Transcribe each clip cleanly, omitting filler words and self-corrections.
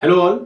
Hello all.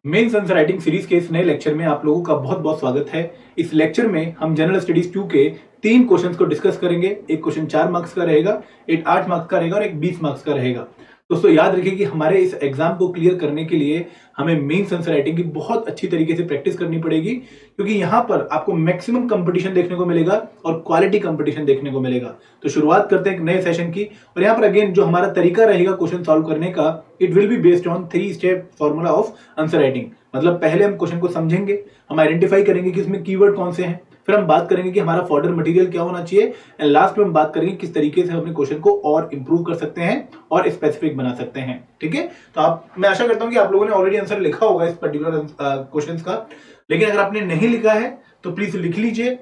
Mains answer writing series के इस नए लेक्चर में आप लोगों का बहुत बहुत स्वागत है। इस लेक्चर में हम जनरल स्टडीज 2 के 3 क्वेश्चंस को डिस्कस करेंगे। एक क्वेश्चन 4 मार्क्स का रहेगा, एक 8 मार्क्स का रहेगा और एक 20 मार्क्स का रहेगा। दोस्तों याद रखिए कि हमारे इस एग्जाम को क्लियर करने के लिए हमें मेंस आंसर राइटिंग की बहुत अच्छी तरीके से प्रैक्टिस करनी पड़ेगी, क्योंकि यहाँ पर आपको मैक्सिमम कंपटीशन देखने को मिलेगा और क्वालिटी कंपटीशन देखने को मिलेगा। तो शुरुआत करते हैं एक नए सेशन की। और यहाँ पर अगेन जो हमारा तरीका रहेगा क्वेश्चन सॉल्व करने का, it will be based on 3 step formula of answer writing. मतलब पहले हम क्वेश्चन को समझेंगे, हम आइडेंटिफाई करेंगे कि इसमें कीवर्ड कौन से हैं, फिर हम बात करेंगे कि हमारा फॉर्डर मटेरियल क्या होना चाहिए, एंड लास्ट में हम बात करेंगे किस तरीके से हम अपने क्वेश्चन को और इंप्रूव कर सकते हैं और स्पेसिफिक बना सकते हैं। ठीक है, तो मैं आशा करता हूं कि आप लोगों ने ऑलरेडी आंसर लिखा होगा इस पर्टिकुलर क्वेश्चन का। लेकिन अगर आपने नहीं लिखा है तो प्लीज लिख लीजिए,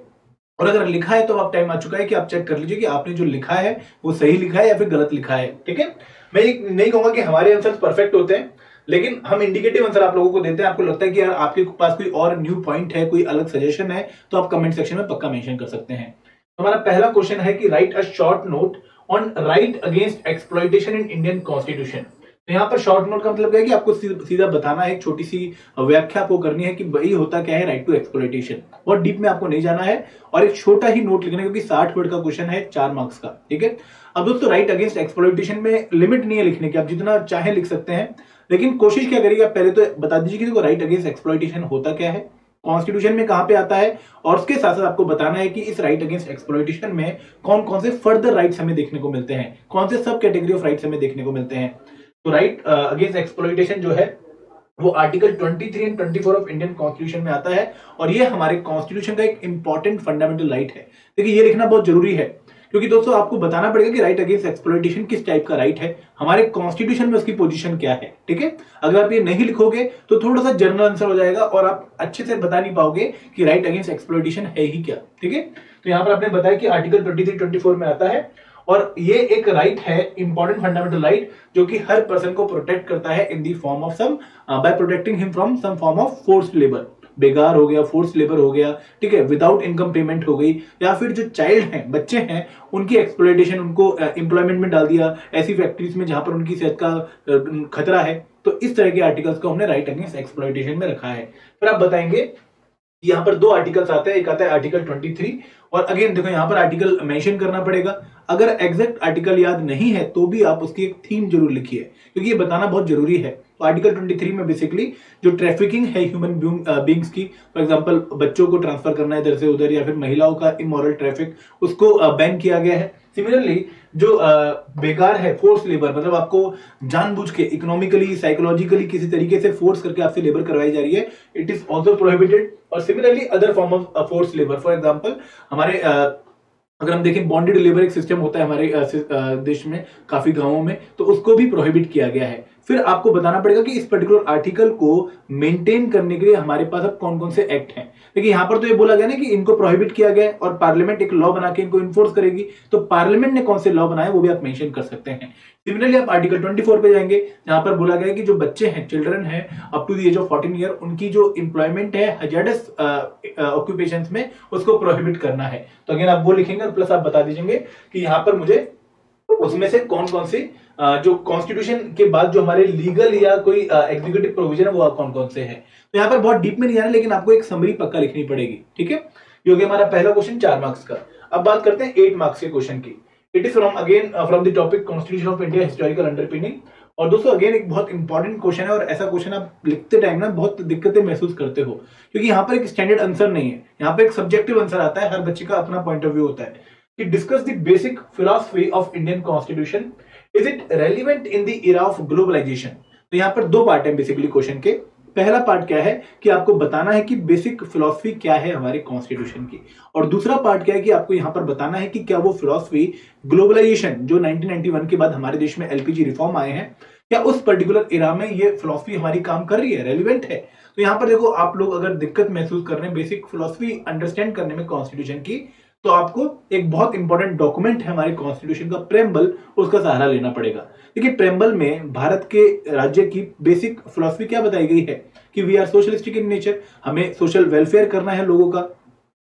और अगर लिखा है तो अब टाइम आ चुका है कि आप चेक कर लीजिए कि आपने जो लिखा है वो सही लिखा है या फिर गलत लिखा है। ठीक है, मैं नहीं कहूंगा कि हमारे आंसर परफेक्ट होते हैं, लेकिन हम इंडिकेटिव आंसर आप लोगों को देते हैं। आपको लगता है कि यार आपके पास कोई और न्यू पॉइंट है, कोई अलग सजेशन है, तो आप कमेंट सेक्शन में पक्का मेंशन कर सकते हैं। तो हमारा पहला क्वेश्चन है कि right a short note on right against exploitation in Indian constitution. तो यहाँ पर शॉर्ट नोट का मतलब क्या है कि आपको सीधा बताना है, एक छोटी सी व्याख्या आपको करनी है कि भाई होता क्या है राइट टू एक्सप्लॉइटेशन। बहुत डीप में आपको नहीं जाना है और एक छोटा ही नोट लिखना है, क्योंकि 60 वर्ड का क्वेश्चन है, 4 मार्क्स का। ठीक है, अब दोस्तों राइट अगेंस्ट एक्सप्लॉइटेशन में लिमिट नहीं है लिखने की, आप जितना चाहे लिख सकते हैं, लेकिन कोशिश क्या करिएगा, पहले तो बता दीजिए कि देखो राइट अगेंस्ट एक्सप्लॉइटेशन होता क्या है, कॉन्स्टिट्यूशन में कहां पे आता है, और उसके साथ साथ आपको बताना है कि इस राइट अगेंस्ट एक्सप्लॉइटेशन में कौन कौन से फर्दर राइट्स हमें देखने को मिलते हैं, कौन से सब कैटेगरी ऑफ राइट्स हमें देखने को मिलते हैं। तो राइट अगेंस्ट एक्सप्लॉइटेशन जो है वो article 23 and 24 of Indian constitution में आता है, और ये हमारे कॉन्स्टिट्यूशन का एक इंपॉर्टेंट फंडामेंटल राइट है। देखिए ये लिखना बहुत जरूरी है, क्योंकि दोस्तों आपको बताना पड़ेगा कि राइट अगेंस्ट एक्सप्लॉइटेशन किस टाइप का राइट है, हमारे कॉन्स्टिट्यूशन में उसकी पोजीशन क्या है। ठीक है, अगर आप ये नहीं लिखोगे तो थोड़ा सा जनरल आंसर हो जाएगा और आप अच्छे से बता नहीं पाओगे कि राइट अगेंस्ट एक्सप्लॉइटेशन है ही क्या। ठीक है, तो यहां पर आपने बताया कि आर्टिकल 23 24 में आता है, और ये एक राइट है, इंपॉर्टेंट फंडामेंटल राइट, जो कि हर पर्सन को प्रोटेक्ट करता है in the form of some, by protecting him from some form of forced labour. बेगार हो गया, फोर्स लेबर हो गया, ठीक है, विदाउट इनकम पेमेंट हो गई, या फिर जो चाइल्ड हैं, बच्चे हैं, उनकी एक्सप्लॉइटेशन, उनको एम्प्लॉयमेंट में डाल दिया ऐसी फैक्ट्रीज में जहां पर उनकी सेहत का खतरा है। तो इस तरह के आर्टिकल्स को हमने राइट अगेंस्ट एक्सप्लॉइटेशन में रखा है। फिर आप बताएंगे, यहाँ पर 2 आर्टिकल्स आते हैं, एक आता है आर्टिकल 23, और अगेन देखो यहाँ पर आर्टिकल मेंशन करना पड़ेगा। अगर एग्जैक्ट आर्टिकल याद नहीं है तो भी आप उसकी एक थीम जरूर लिखिए, क्योंकि ये बताना बहुत जरूरी है। तो आर्टिकल 23 में बेसिकली जो ट्रैफिकिंग है ह्यूमन बींग्स की, फॉर एग्जांपल बच्चों को ट्रांसफर करना इधर से उधर, या फिर महिलाओं का इमोरल ट्रैफिक, उसको बैन किया गया है। सिमिलरली जो बेकार है, फोर्स लेबर, मतलब आपको जानबूझ के इकोनॉमिकली साइकोलॉजिकली किसी तरीके से फोर्स करके आपसे लेबर करवाई जा रही है, इट इज ऑल्सो प्रोहिबिटेड। और similarly other form of force labour, for example हमारे अगर हम देखें बॉन्डेड लेबर एक सिस्टम होता है हमारे देश में, काफी गांवों में, तो उसको भी प्रोहिबिट किया गया है। फिर आपको बताना पड़ेगा कि इस पर्टिकुलर आर्टिकल को मेंटेन करने के लिए हमारे पास अब कौन कौन से एक्ट हैं। देखिए यहां पर तो ये बोला गया ना कि इनको प्रोहिबिट किया गया है और पार्लियामेंट एक लॉ बना के इनको इन्फोर्स करेगी, तो पार्लियामेंट ने कौन से लॉ बनाए वो भी आप मेंशन कर सकते हैं। सिमिलरली आप आर्टिकल 24 पे जाएंगे, जहां पर बोला गया है कि जो बच्चे हैं, चिल्ड्रन है up to the age of 14 year, उनकी जो एम्प्लॉयमेंट है हजार्डस ऑक्यूपेशंस में, उसको प्रोहिबिट करना है। तो अगेन आप वो लिखेंगे, प्लस आप बता दीजिए कि यहाँ पर मुझे उसमें से कौन कौन से जो कॉन्स्टिट्यूशन के बाद जो हमारे लीगल या कोई एग्जीक्यूटिव प्रोविजन है वो कौन कौन से हैं। तो यहाँ पर बहुत डीप में नहीं जाना, लेकिन आपको एक समरी पक्का लिखनी पड़ेगी। ठीक है, ये हो गया हमारा पहला क्वेश्चन 4 मार्क्स का। अब बात करते हैं 8 मार्क्स के क्वेश्चन की। It is from again from the topic constitution of India historical underpinning. और दोस्तों अगेन एक बहुत इंपॉर्टेंट क्वेश्चन है, और ऐसा क्वेश्चन आप लिखते टाइम ना बहुत दिक्कतें महसूस करते हो, क्योंकि यहाँ पर एक स्टैंडर्ड आंसर नहीं है, यहाँ पर एक सब्जेक्टिव आंसर आता है, हर बच्चे का अपना पॉइंट ऑफ व्यू होता है। कि discuss the basic philosophy of Indian constitution, is it relevant in the era of globalisation. तो यहाँ पर 2 पार्ट है बेसिकली क्वेश्चन के। पहला पार्ट क्या है कि आपको बताना है कि बेसिक फिलॉसफी क्या है हमारे कॉन्स्टिट्यूशन की, और दूसरा पार्ट क्या है कि आपको यहाँ पर बताना है कि क्या वो फिलॉसफी ग्लोबलाइजेशन जो 1991 के बाद हमारे देश में एलपीजी रिफॉर्म आए हैं, क्या उस पर्टिकुलर एरा में ये फिलॉसफी हमारी काम कर रही है, रेलिवेंट है। तो यहाँ पर देखो, आप लोग अगर दिक्कत महसूस कर रहे हैं बेसिक फिलॉसफी अंडरस्टैंड करने में कॉन्स्टिट्यूशन की, तो आपको एक बहुत इंपॉर्टेंट डॉक्यूमेंट है हमारे कॉन्स्टिट्यूशन का, प्रेम्बल, उसका सहारा लेना पड़ेगा। देखिए प्रेम्बल में भारत के राज्य की बेसिक फिलॉसफी क्या बताई गई है कि we are socialistic in nature, हमें सोशल वेलफेयर करना है लोगों का,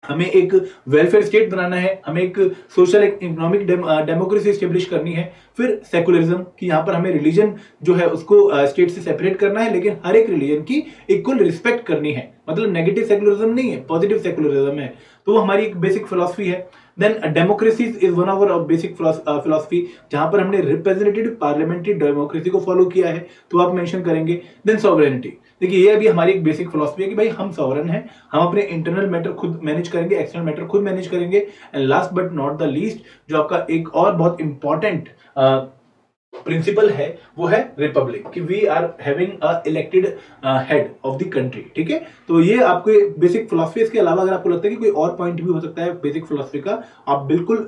हमें एक वेलफेयर स्टेट बनाना है, हमें एक सोशल इकोनॉमिक डेमोक्रेसी स्टेब्लिश करनी है, फिर सेकुलरिज्म कि यहाँ पर हमें रिलीजन जो है उसको स्टेट से सेपरेट करना है, लेकिन हर एक रिलीजन की इक्वल रिस्पेक्ट करनी है, मतलब नेगेटिव सेकुलरिज्म नहीं है, पॉजिटिव सेकुलरिज्म है। तो वो हमारी एक बेसिक फिलॉसफी है। Then democracy is one of our basic philosophy, जहां पर हमने रिप्रेजेंटेटिव पार्लियामेंट्री डेमोक्रेसी को फॉलो किया है, तो आप मेंशन करेंगे। देन सॉवरेनिटी, देखिए ये अभी हमारी एक बेसिक फिलॉसफी है कि भाई हम सॉवरन हैं, हम अपने इंटरनल मैटर खुद मैनेज करेंगे, एक्सटर्नल मैटर खुद मैनेज करेंगे। And last but not the least, जो आपका एक और बहुत इंपॉर्टेंट प्रिंसिपल है वो है रिपब्लिक, कि we are having a elected head of the country. ठीक है, तो ये आपको बेसिक फिलॉसफी। इसके अलावा अगर आपको लगता है कि कोई और पॉइंट भी हो सकता है बेसिक फिलॉसफी का, आप बिल्कुल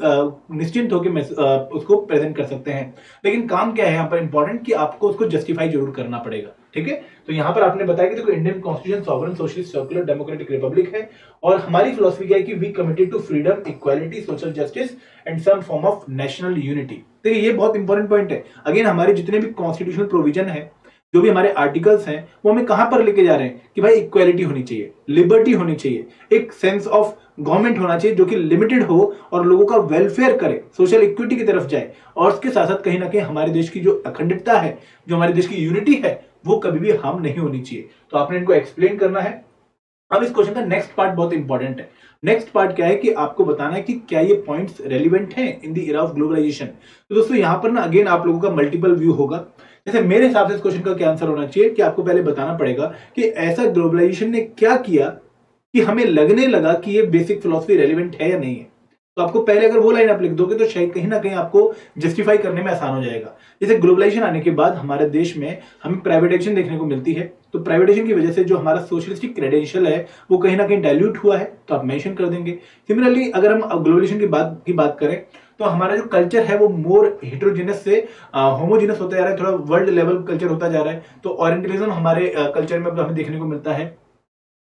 निश्चिंत होकर उसको प्रेजेंट कर सकते हैं। लेकिन काम क्या है यहाँ पर इंपॉर्टेंट, कि आपको उसको जस्टिफाई जरूर करना पड़ेगा। ठीक है, तो यहाँ पर आपने बताया कि देखो Indian constitution sovereign socialist secular democratic republic है, और हमारी फिलॉसफी क्या है कि we committed to freedom, equality, social justice and some form of national unity. देखिए ये बहुत इंपॉर्टेंट पॉइंट है। अगेन हमारे जितने भी कॉन्स्टिट्यूशनल प्रोविजन है, जो भी हमारे आर्टिकल्स हैं, वो हमें कहां पर लेके जा रहे हैं कि भाई इक्वालिटी होनी चाहिए, लिबर्टी होनी चाहिए, एक सेंस ऑफ गवर्नमेंट होना चाहिए जो कि लिमिटेड हो और लोगों का वेलफेयर करे, सोशल इक्विटी की तरफ जाए, और उसके साथ साथ कहीं ना कहीं हमारे देश की जो अखंडता है, जो हमारे देश की यूनिटी है, वो कभी भी हार्म नहीं होनी चाहिए। तो आपने इनको एक्सप्लेन करना है। अब इस क्वेश्चन का नेक्स्ट पार्ट बहुत इंपॉर्टेंट है। नेक्स्ट पार्ट क्या है कि आपको बताना है कि क्या ये पॉइंट्स रेलिवेंट हैं in the era of globalisation. तो दोस्तों यहां पर ना अगेन आप लोगों का मल्टीपल व्यू होगा। जैसे मेरे हिसाब से इस क्वेश्चन का क्या आंसर होना चाहिए कि आपको पहले बताना पड़ेगा कि ऐसा ग्लोबलाइजेशन ने क्या किया कि हमें लगने लगा कि ये बेसिक फिलॉसफी रेलिवेंट है या नहीं है। तो आपको पहले अगर वो लाइन आप लिख दोगे तो शायद कहीं ना कहीं आपको जस्टिफाई करने में आसान हो जाएगा। जैसे ग्लोबलाइजेशन आने के बाद हमारे देश में हमें प्राइवेटाइजेशन देखने को मिलती है, तो प्राइवेटाइजेशन की वजह से जो हमारा सोशलिस्टिक क्रेडेंशियल है वो कहीं ना कहीं डाइल्यूट हुआ है, तो आप मेंशन कर देंगे। सिमिलरली अगर हम ग्लोबलाइजेशन की बात करें, तो हमारा जो कल्चर है वो मोर हेट्रोजिनस से होमोजिनस होता जा रहा है, थोड़ा वर्ल्ड लेवल कल्चर होता जा रहा है। तो ओरिएंटलिज्म हमारे कल्चर में हमें देखने को मिलता है,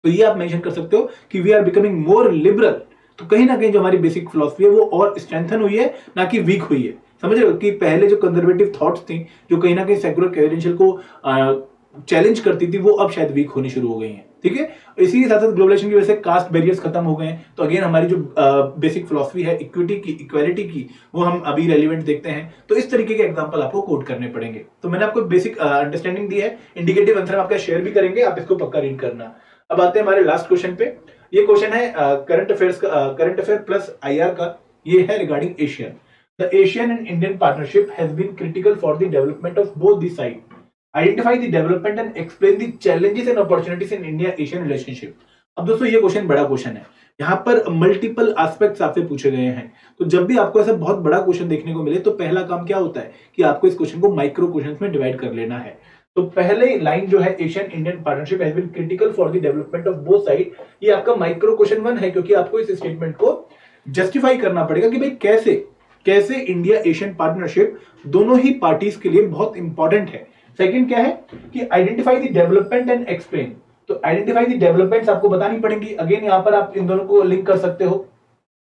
तो ये आप मेंशन कर सकते हो कि we are becoming more liberal. तो कहीं ना कहीं जो हमारी बेसिक फिलॉसफी है वो और स्ट्रेंथन हुई है, ना कि वीक हुई है। समझ रहे हो कि पहले जो कंजर्वेटिव थॉट्स थी, जो कहीं ना कहीं सेक्युलर क्रेडेंशियल को चैलेंज करती थी, वो अब शायद वीक होनी शुरू हो गई हैं। ठीक है, इसी के साथ साथ ग्लोबलाइजेशन की वजह से कास्ट बैरियर्स खत्म हो गए हैं। तो अगेन हमारी जो बेसिक फिलॉसफी है इक्विटी की, इक्वालिटी की, वो हम अभी रेलिवेंट देखते हैं। तो इस तरीके के एग्जांपल आपको कोट करने पड़ेंगे। तो मैंने आपको बेसिक अंडरस्टैंडिंग दी है, इंडिकेटिव आंसर आपका शेयर भी करेंगे, आप इसको पक्का रीड करना। अब आते हैं हमारे लास्ट क्वेश्चन पे। ये क्वेश्चन है करंट अफेयर प्लस आईआर का। ये है regarding ASEAN. The ASEAN and Indian partnership has been critical for the development of both the side. Identify the development and explain the challenges and opportunities in India ASEAN relationship. अब दोस्तों ये question बड़ा question है, यहाँ पर multiple aspects आपसे पूछे गए हैं। तो जब भी आपको ऐसा बहुत बड़ा क्वेश्चन देखने को मिले, तो पहला काम क्या होता है कि आपको इस क्वेश्चन को माइक्रो क्वेश्चंस में डिवाइड कर लेना है। तो पहले लाइन जो है ASEAN Indian partnership has been critical for the development of both side, ये आपका माइक्रो क्वेश्चन 1 है, क्योंकि आपको इस स्टेटमेंट को जस्टिफाई करना पड़ेगा कि भाई कैसे इंडिया एशियन पार्टनरशिप दोनों ही पार्टीज के लिए बहुत इंपॉर्टेंट है। सेकंड क्या है कि identify the development and explain. तो आइडेंटिफाई द डेवलपमेंट्स आपको बतानी पड़ेंगी। अगेन यहां पर आप इन दोनों को लिंक कर सकते हो।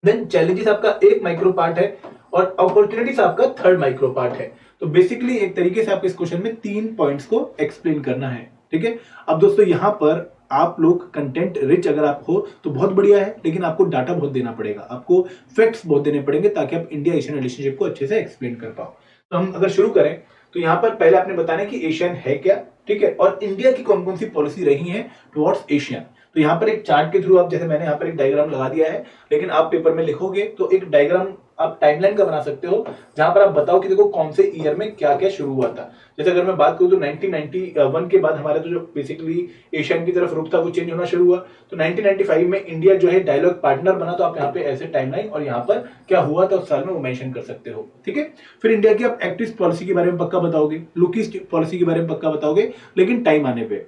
देन चैलेंजेस आपका एक माइक्रो पार्ट है और अपॉर्चुनिटीज आपका थर्ड माइक्रो पार्ट है। तो बेसिकली एक तरीके से आपको इस क्वेश्चन में 3 पॉइंट्स को एक्सप्लेन करना है। ठीक है, अब दोस्तों यहां पर आप लोग कंटेंट रिच अगर आप हो तो बहुत बढ़िया है, लेकिन आपको डाटा बहुत देना पड़ेगा, आपको फैक्ट्स बहुत देने पड़ेंगे, ताकि आप इंडिया एशियन रिलेशनशिप को अच्छे से एक्सप्लेन कर पाओ। तो हम अगर शुरू करें, तो यहां पर पहले आपने बताना है कि एशियन है क्या, ठीक है, और इंडिया की कौन कौन सी पॉलिसी रही है टुवर्ड्स एशियन। तो यहाँ पर एक चार्ट के थ्रू आप, जैसे मैंने यहाँ पर एक डायग्राम लगा दिया है, लेकिन आप पेपर में लिखोगे तो एक डायग्राम आप टाइमलाइन का बना सकते हो, जहां पर आप बताओ कि देखो कौन से ईयर में क्या क्या शुरू हुआ था। जैसे अगर मैं बात करूं तो 1991 के बाद हमारा तो जो बेसिकली एशियन की तरफ रुख था वो चेंज होना शुरू हुआ। तो 1995 में इंडिया जो है डायलॉग पार्टनर बना। तो आप यहाँ पे ऐसे टाइमलाइन और यहाँ पर क्या हुआ था उस साल में वो मेंशन कर सकते हो। ठीक है, फिर इंडिया की आप एक्ट ईस्ट पॉलिसी के बारे में पक्का बताओगे, लुक ईस्ट पॉलिसी के बारे में पक्का बताओगे, लेकिन टाइम आने पे।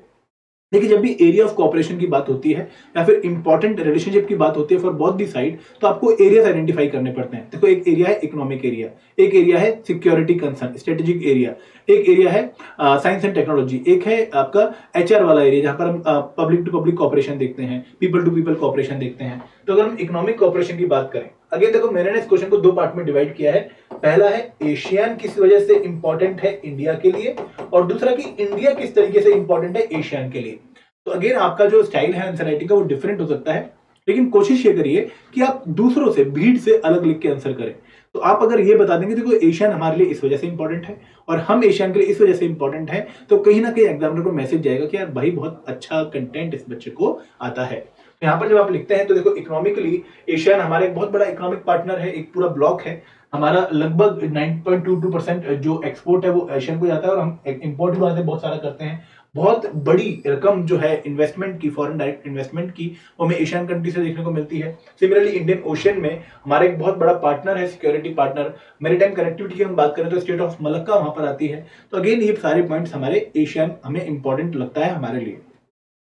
देखिए जब भी एरिया ऑफ कोऑपरेशन की बात होती है या फिर इंपॉर्टेंट रिलेशनशिप की बात होती है फॉर बोथ दी साइड, तो आपको एरियाज आइडेंटिफाई करने पड़ते हैं। देखो एक एरिया है इकोनॉमिक एरिया, एक एरिया है सिक्योरिटी कंसर्न स्ट्रेटेजिक एरिया, एक एरिया है साइंस एंड टेक्नोलॉजी, एक है आपका एचआर वाला एरिया जहां पर हम पब्लिक टू पब्लिक कोऑपरेशन देखते हैं, पीपल टू पीपल कोऑपरेशन देखते हैं। तो अगर हम इकोनॉमिक कोऑपरेशन की बात करें, अगेन देखो मैंने इस क्वेश्चन को 2 पार्ट में डिवाइड किया है। पहला है एशियन किस वजह से इंपॉर्टेंट है इंडिया के लिए, और दूसरा कि इंडिया किस तरीके से इंपॉर्टेंट है एशियन के लिए। तो अगेन आपका जो स्टाइल है आंसर राइटिंग का वो डिफरेंट हो सकता है। लेकिन कोशिश ये करिए कि आप दूसरों से, भीड़ से अलग लिख के आंसर करें। तो आप अगर ये बता देंगे देखो एशियन हमारे लिए इस वजह से इंपॉर्टेंट है और हम एशियन के लिए इस वजह से इंपॉर्टेंट है, तो कहीं ना कहीं एग्जामिनर को मैसेज जाएगा कि यार भाई बहुत अच्छा कंटेंट इस बच्चे को आता है। तो यहाँ पर जब आप लिखते हैं तो देखो इकोनॉमिकली एशियन हमारा एक बहुत बड़ा इकोनॉमिक पार्टनर है, एक पूरा ब्लॉक है हमारा। लगभग 9.22% जो एक्सपोर्ट है वो एशियन को जाता है और हम इंपोर्ट भी बहुत सारा करते हैं। बहुत बड़ी रकम जो है इन्वेस्टमेंट की, फॉरेन डायरेक्ट इन्वेस्टमेंट की, वो हमें एशियन कंट्री से देखने को मिलती है। सिमिलरली इंडियन ओशन में हमारा एक बहुत बड़ा पार्टनर है, सिक्योरिटी पार्टनर। मैरीटाइम कनेक्टिविटी की हम बात करें तो स्टेट ऑफ मलक्का वहां पर आती है। तो अगेन ये सारे पॉइंट्स हमारे एशियन हमें इंपॉर्टेंट लगता है हमारे लिए।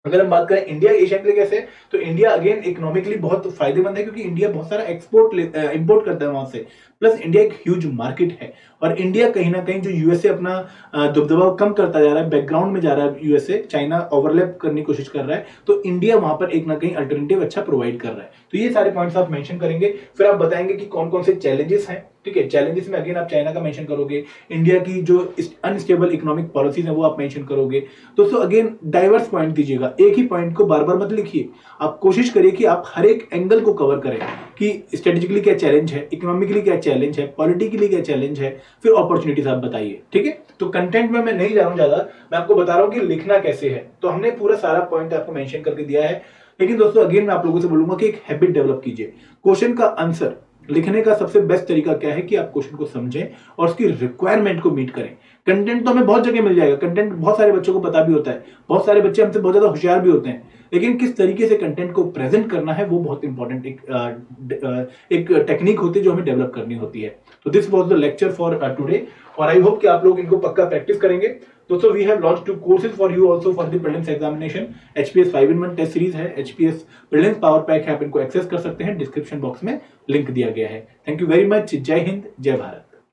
अगर हम बात करें इंडिया एशियन के लिए कैसे, तो इंडिया अगेन इकोनॉमिकली बहुत फायदेमंद है क्योंकि इंडिया बहुत सारा इंपोर्ट करता है वहां से, प्लस इंडिया एक ह्यूज मार्केट है। और इंडिया कहीं ना कहीं जो यूएसए अपना दबदबा कम करता जा रहा है, बैकग्राउंड में जा रहा है यूएसए, चाइना ओवरलैप करने की कोशिश कर रहा है, तो इंडिया वहां पर एक ना कहीं अल्टरनेटिव अच्छा प्रोवाइड कर रहा है। तो ये सारे पॉइंट्स आप मेंशन करेंगे, फिर आप बताएंगे कि कौन कौन से चैलेंजेस हैं। ठीक है, चैलेंजेस में अगेन आप चाइना का मेंशन करोगे, इंडिया की जो अनस्टेबल इकोनॉमिक पॉलिसीज है वो आप मेंशन करोगे। दोस्तों अगेन डाइवर्स पॉइंट दीजिएगा, एक ही पॉइंट को बार बार मत लिखिए। आप कोशिश करिए कि आप हर एक एंगल को कवर करें कि स्ट्रेटेजिकली क्या चैलेंज है, इकोनॉमिकली क्या चैलेंज है, पॉलिटिकली क्या चैलेंज है, फिर अपॉर्चुनिटीज आप बताइए। ठीक है, तो कंटेंट में मैं नहीं जा रहा हूं ज्यादा, मैं आपको बता रहा हूं कि लिखना कैसे है। तो हमने पूरा सारा पॉइंट आपको मेंशन करके दिया है। लेकिन दोस्तों अगेन मैं आप लोगों से बोलूंगा कि एक हैबिट डेवलप कीजिए। क्वेश्चन का आंसर लिखने का सबसे बेस्ट तरीका क्या है कि आप क्वेश्चन को समझें और उसकी रिक्वायरमेंट को मीट करें। कंटेंट तो हमें बहुत जगह मिल जाएगा, कंटेंट बहुत सारे बच्चों को पता भी होता है, बहुत सारे बच्चे हमसे बहुत ज्यादा होशियार भी होते हैं, लेकिन किस तरीके से कंटेंट को प्रेजेंट करना है वो बहुत इंपॉर्टेंट एक टेक्निक होती है जो हमें डेवलप करनी होती है। तो this was the lecture for today और आई होप कि आप लोग इनको पक्का प्रैक्टिस करेंगे। दोस्तों we have launched 2 courses for you also for the prelims examination. HPS 5-in-1 test series है, एचपीएस प्रीलिम्स पावर पैक है, आप इनको एक्सेस कर सकते हैं, डिस्क्रिप्शन बॉक्स में लिंक दिया गया है। थैंक यू वेरी मच, जय हिंद, जय भारत।